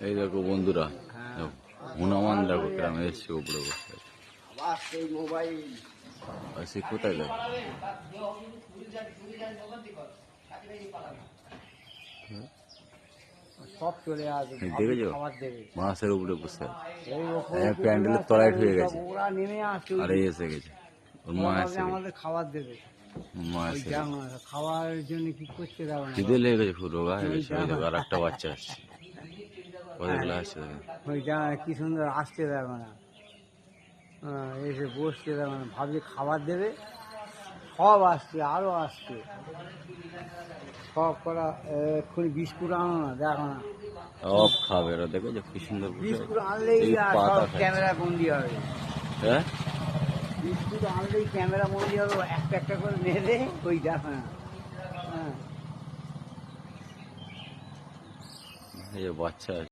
এই দেখো বন্ধুরা, হনুমান দেখো গ্রামে এসছে উপরে বসে আছে। কোথায় গেল? সব চলে আসবে, দেখেছো খাবার দেবে, মাছের উপরে বসে প্যান্ডেলের তলায় ঢুকে গেছে। ওরা নেমে আসছে, আর এই এসে গেছে, ওর মা এসে আমাদের খাবার দেবে। মা এসে খাওয়ার জন্য কি করতে যাবে না, খিদে লেগে গেছে, পুরো রোগা হয়ে গেছে। ওই দেখো আর একটা বাচ্চা আসছে, কতগুলো আসছে ওই কি সুন্দর আসতে দেবে না, এসে বসতে দেবে না, ভাবছে খাবার দেবে। সব আসছে, আরো আসছে, সব করা। এক্ষুনি বিস্কুট আনো না, দেখো না, সব খাবে এরা। দেখো যে কি সুন্দর বিস্কুট আনলেই সব ক্যামেরা বন্দি হবে। হ্যাঁ, বিস্কুট আনলেই ক্যামেরা বন্দি হবে, একটা একটা করে নেবে। ওই দেখো না, এই যে বাচ্চা